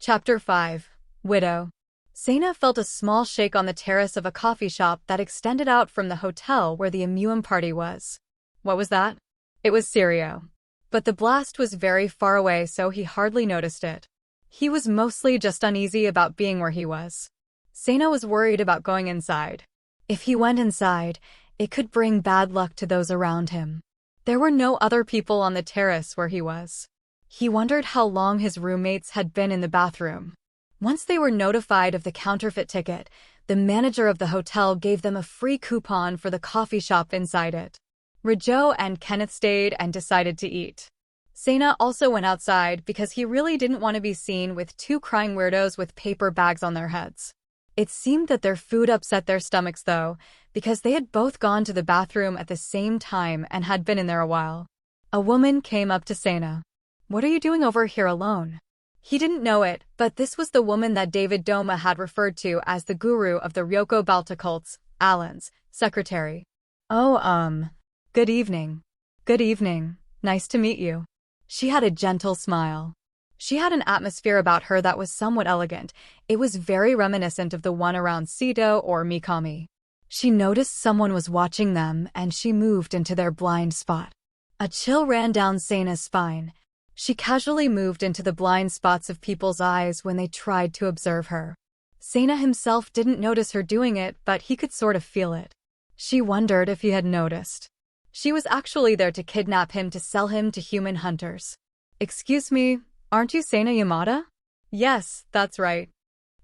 Chapter 5. Widow. Sena felt a small shake on the terrace of a coffee shop that extended out from the hotel where the Amain party was. What was that? It was Serio. But the blast was very far away, so he hardly noticed it. He was mostly just uneasy about being where he was. Sena was worried about going inside. If he went inside, it could bring bad luck to those around him. There were no other people on the terrace where he was. He wondered how long his roommates had been in the bathroom. Once they were notified of the counterfeit ticket, the manager of the hotel gave them a free coupon for the coffee shop inside it. Rajo and Kenneth stayed and decided to eat. Sena also went outside because he really didn't want to be seen with two crying weirdos with paper bags on their heads. It seemed that their food upset their stomachs though, because they had both gone to the bathroom at the same time and had been in there a while. A woman came up to Sena. "What are you doing over here alone?" He didn't know it, but this was the woman that David Doma had referred to as the guru of the Ryoko Balta cults, Alan's secretary. "Oh, good evening. Good evening. Nice to meet you." She had a gentle smile. She had an atmosphere about her that was somewhat elegant. It was very reminiscent of the one around Sito or Mikami. She noticed someone was watching them and she moved into their blind spot. A chill ran down Sena's spine. She casually moved into the blind spots of people's eyes when they tried to observe her. Sena himself didn't notice her doing it, but he could sort of feel it. She wondered if he had noticed. She was actually there to kidnap him to sell him to human hunters. "Excuse me, aren't you Sena Yamada?" "Yes, that's right."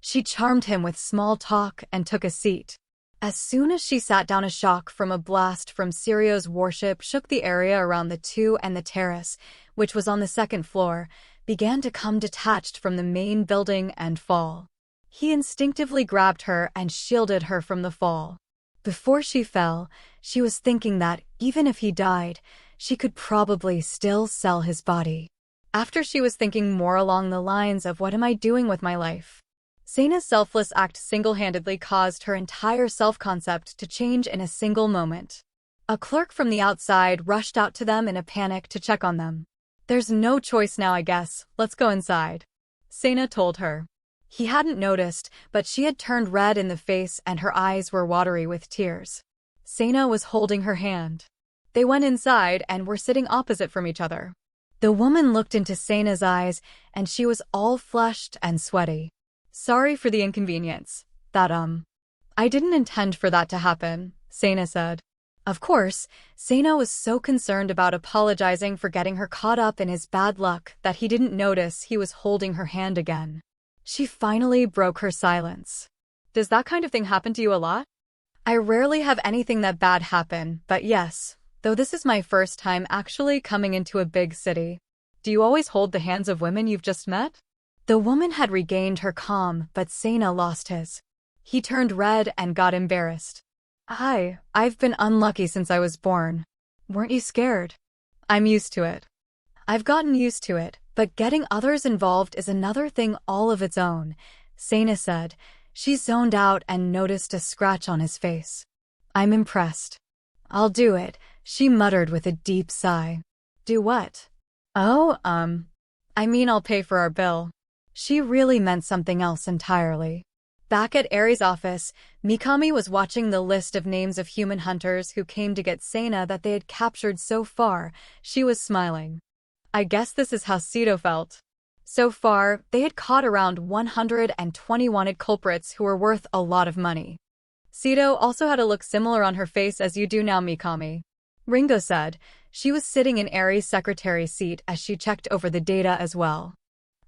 She charmed him with small talk and took a seat. As soon as she sat down, a shock from a blast from Serio's warship shook the area around the two, and the terrace, which was on the second floor, began to come detached from the main building and fall. He instinctively grabbed her and shielded her from the fall. Before she fell, she was thinking that, even if he died, she could probably still sell his body. After she was thinking more along the lines of "what am I doing with my life?" Sena's selfless act single-handedly caused her entire self-concept to change in a single moment. A clerk from the outside rushed out to them in a panic to check on them. "There's no choice now, I guess. Let's go inside," Sena told her. He hadn't noticed, but she had turned red in the face and her eyes were watery with tears. Sena was holding her hand. They went inside and were sitting opposite from each other. The woman looked into Sena's eyes and she was all flushed and sweaty. "Sorry for the inconvenience. I didn't intend for that to happen," Sena said. Of course, Sena was so concerned about apologizing for getting her caught up in his bad luck that he didn't notice he was holding her hand again. She finally broke her silence. "Does that kind of thing happen to you a lot?" "I rarely have anything that bad happen, but yes, though this is my first time actually coming into a big city." "Do you always hold the hands of women you've just met?" The woman had regained her calm, but Sena lost his. He turned red and got embarrassed. I've been unlucky since I was born." "Weren't you scared?" "I'm used to it." "I've gotten used to it, but getting others involved is another thing all of its own," Sena said. She zoned out and noticed a scratch on his face. "I'm impressed." "I'll do it," she muttered with a deep sigh. "Do what?" "Oh, I mean I'll pay for our bill." She really meant something else entirely. Back at Ari's office, Mikami was watching the list of names of human hunters who came to get Sena that they had captured so far. She was smiling. I guess this is how Sito felt. So far, they had caught around 120 wanted culprits who were worth a lot of money. Sito also had a look similar on her face as you do now, Mikami, Ringo said. She was sitting in Ari's secretary's seat as she checked over the data as well.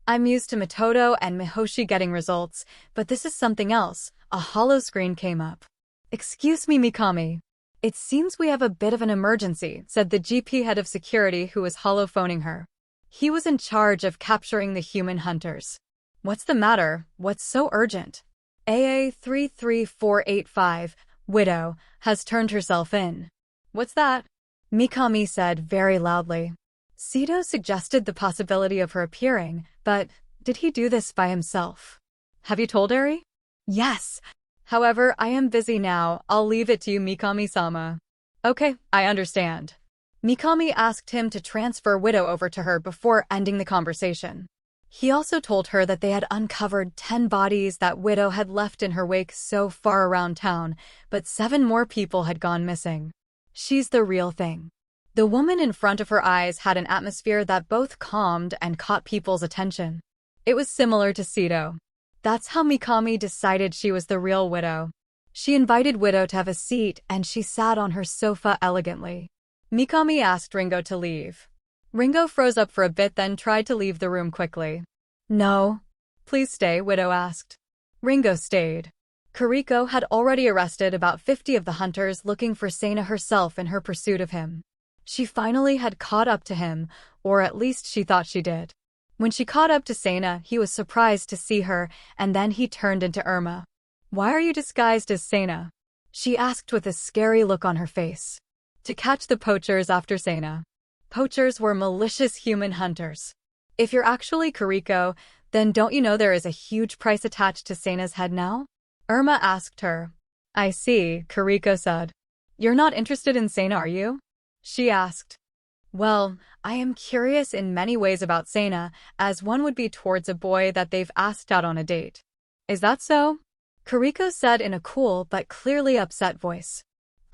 "I'm used to Matoto and Mihoshi getting results, but this is something else." A hollow screen came up. "Excuse me, Mikami. It seems we have a bit of an emergency," said the GP head of security who was holophoning her. He was in charge of capturing the human hunters. "What's the matter? What's so urgent?" "AA 33485, Widow, has turned herself in." "What's that?" Mikami said very loudly. Sito suggested the possibility of her appearing, but did he do this by himself? "Have you told Ari?" "Yes. However, I am busy now. I'll leave it to you, Mikami-sama." "Okay, I understand." Mikami asked him to transfer Widow over to her before ending the conversation. He also told her that they had uncovered 10 bodies that Widow had left in her wake so far around town, but 7 more people had gone missing. She's the real thing. The woman in front of her eyes had an atmosphere that both calmed and caught people's attention. It was similar to Serio. That's how Mikami decided she was the real Widow. She invited Widow to have a seat, and she sat on her sofa elegantly. Mikami asked Ringo to leave. Ringo froze up for a bit, then tried to leave the room quickly. No. Please stay, Widow asked. Ringo stayed. Kiriko had already arrested about 50 of the hunters looking for Sena herself in her pursuit of him. She finally had caught up to him, or at least she thought she did. When she caught up to Sena, he was surprised to see her, and then he turned into Irma. Why are you disguised as Sena? She asked with a scary look on her face. To catch the poachers after Sena. Poachers were malicious human hunters. If you're actually Kiriko, then don't you know there is a huge price attached to Sena's head now? Irma asked her. I see, Kiriko said. You're not interested in Sena, are you? She asked. Well, I am curious in many ways about Sena, as one would be towards a boy that they've asked out on a date. Is that so? Kiriko said in a cool but clearly upset voice.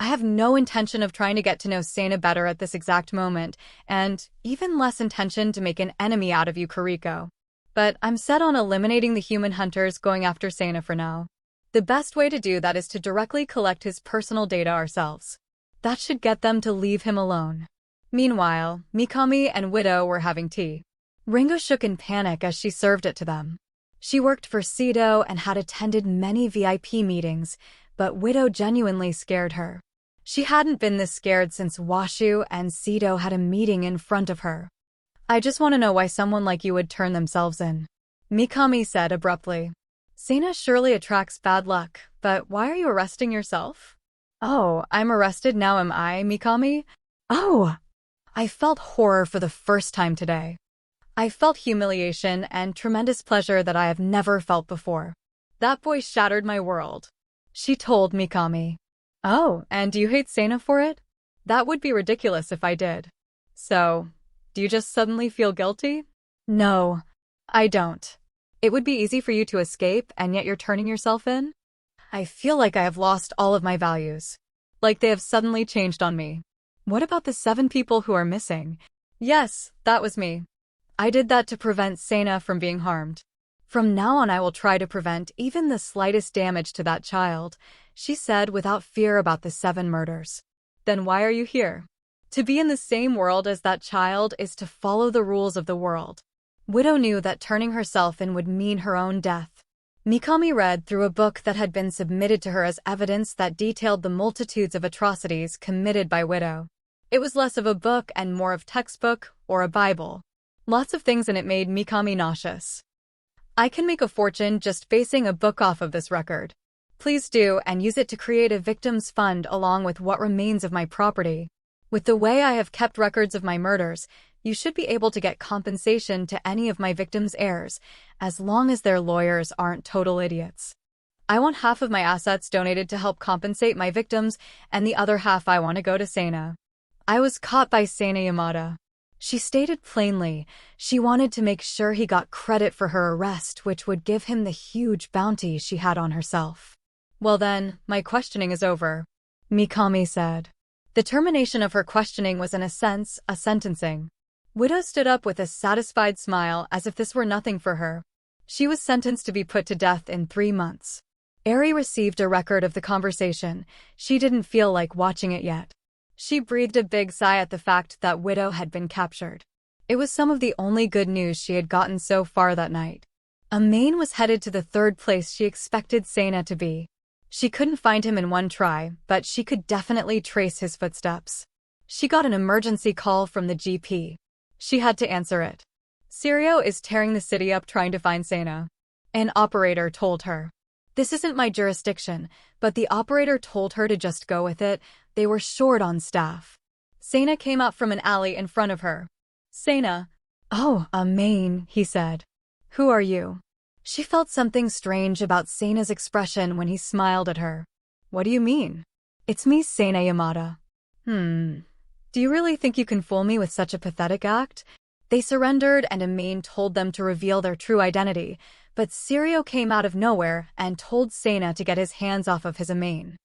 I have no intention of trying to get to know Sena better at this exact moment, and even less intention to make an enemy out of you, Kiriko. But I'm set on eliminating the human hunters going after Sena for now. The best way to do that is to directly collect his personal data ourselves. That should get them to leave him alone. Meanwhile, Mikami and Widow were having tea. Ringo shook in panic as she served it to them. She worked for Serio and had attended many VIP meetings, but Widow genuinely scared her. She hadn't been this scared since Washu and Serio had a meeting in front of her. I just want to know why someone like you would turn themselves in, Mikami said abruptly. Sena surely attracts bad luck, but why are you arresting yourself? Oh, I'm arrested now, am I, Mikami? Oh! I felt horror for the first time today. I felt humiliation and tremendous pleasure that I have never felt before. That boy shattered my world, she told Mikami. Oh, and do you hate Sena for it? That would be ridiculous if I did. So, do you just suddenly feel guilty? No, I don't. It would be easy for you to escape, and yet you're turning yourself in? I feel like I have lost all of my values. Like they have suddenly changed on me. What about the 7 people who are missing? Yes, that was me. I did that to prevent Sena from being harmed. From now on I will try to prevent even the slightest damage to that child, she said without fear about the 7 murders. Then why are you here? To be in the same world as that child is to follow the rules of the world. Widow knew that turning herself in would mean her own death. Mikami read through a book that had been submitted to her as evidence that detailed the multitudes of atrocities committed by Widow. It was less of a book and more of textbook or a Bible. Lots of things in it made Mikami nauseous. I can make a fortune just basing a book off of this record. Please do, and use it to create a victims fund along with what remains of my property. With the way I have kept records of my murders, you should be able to get compensation to any of my victims' heirs, as long as their lawyers aren't total idiots. I want half of my assets donated to help compensate my victims, and the other half I want to go to Sena. I was caught by Sena Yamada. She stated plainly, she wanted to make sure he got credit for her arrest, which would give him the huge bounty she had on herself. Well then, my questioning is over, Mikami said. The termination of her questioning was in a sense, a sentencing. Widow stood up with a satisfied smile as if this were nothing for her. She was sentenced to be put to death in 3 months. Eri received a record of the conversation. She didn't feel like watching it yet. She breathed a big sigh at the fact that Widow had been captured. It was some of the only good news she had gotten so far that night. Amain was headed to the 3rd place she expected Sena to be. She couldn't find him in one try, but she could definitely trace his footsteps. She got an emergency call from the GP. She had to answer it. Serio is tearing the city up trying to find Sena, an operator told her. This isn't my jurisdiction, but the operator told her to just go with it. They were short on staff. Sena came out from an alley in front of her. Sena. Oh, Amain, he said. Who are you? She felt something strange about Sena's expression when he smiled at her. What do you mean? It's me, Sena Yamada. Do you really think you can fool me with such a pathetic act? They surrendered and Amain told them to reveal their true identity, but Serio came out of nowhere and told Sena to get his hands off of his Amain.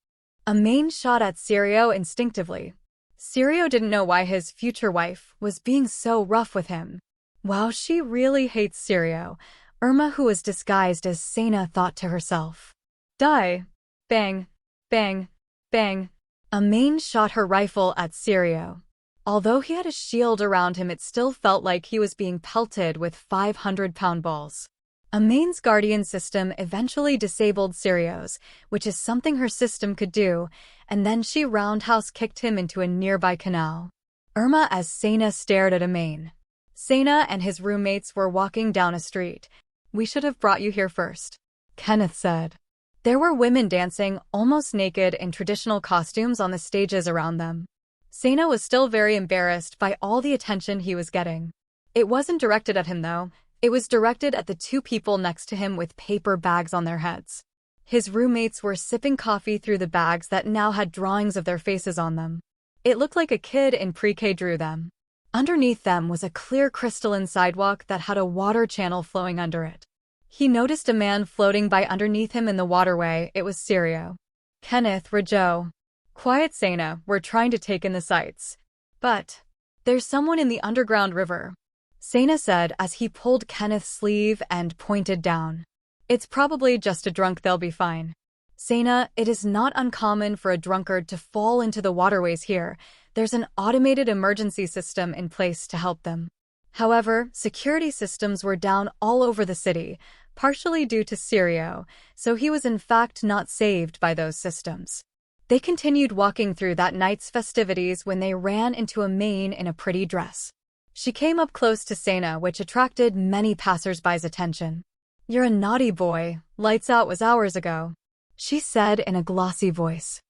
Amain shot at Serio instinctively. Serio didn't know why his future wife was being so rough with him. Wow, she really hates Serio, Irma, who was disguised as Sena, thought to herself. Die. Bang. Bang. Bang. Amain shot her rifle at Serio. Although he had a shield around him, it still felt like he was being pelted with 500-pound balls. Amain's guardian system eventually disabled Serio's, which is something her system could do, and then she roundhouse kicked him into a nearby canal. Irma as Sena stared at Amain. Sena and his roommates were walking down a street. We should have brought you here first, Kenneth said. There were women dancing, almost naked in traditional costumes on the stages around them. Sena was still very embarrassed by all the attention he was getting. It wasn't directed at him though. It was directed at the two people next to him with paper bags on their heads. His roommates were sipping coffee through the bags that now had drawings of their faces on them. It looked like a kid in pre-K drew them. Underneath them was a clear crystalline sidewalk that had a water channel flowing under it. He noticed a man floating by underneath him in the waterway. It was Serio. Kenneth, Rajo. Quiet, Sena, we're trying to take in the sights. But there's someone in the underground river, Sena said as he pulled Kenneth's sleeve and pointed down. It's probably just a drunk, they'll be fine. Sena, it is not uncommon for a drunkard to fall into the waterways here. There's an automated emergency system in place to help them. However, security systems were down all over the city, partially due to Serio, so he was in fact not saved by those systems. They continued walking through that night's festivities when they ran into Amain in a pretty dress. She came up close to Sena, which attracted many passers-by's attention. You're a naughty boy. Lights out was hours ago, she said in a glossy voice.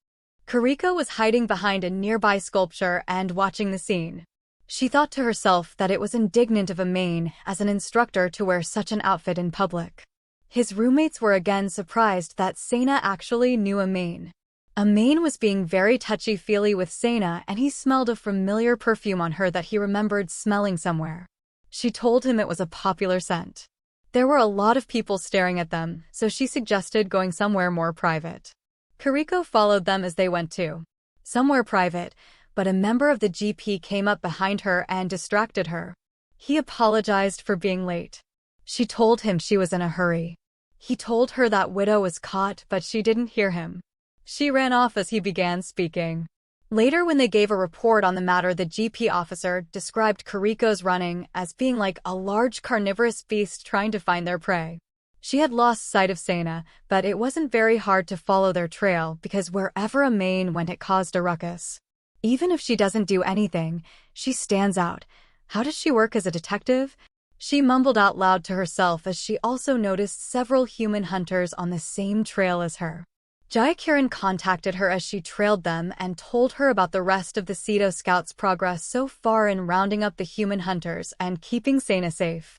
Kariko was hiding behind a nearby sculpture and watching the scene. She thought to herself that it was indignant of Amain as an instructor to wear such an outfit in public. His roommates were again surprised that Sena actually knew Amain. Amain was being very touchy-feely with Sena, and he smelled a familiar perfume on her that he remembered smelling somewhere. She told him it was a popular scent. There were a lot of people staring at them, so she suggested going somewhere more private. Kariko followed them as they went to somewhere private, but a member of the GP came up behind her and distracted her. He apologized for being late. She told him she was in a hurry. He told her that Widow was caught, but she didn't hear him. She ran off as he began speaking. Later, when they gave a report on the matter, the GP officer described Kariko's running as being like a large carnivorous beast trying to find their prey. She had lost sight of Sena, but it wasn't very hard to follow their trail because wherever Amain went, it caused a ruckus. Even if she doesn't do anything, she stands out. How does she work as a detective? She mumbled out loud to herself as she also noticed several human hunters on the same trail as her. Jaikiran contacted her as she trailed them and told her about the rest of the Serio Scouts' progress so far in rounding up the human hunters and keeping Sena safe.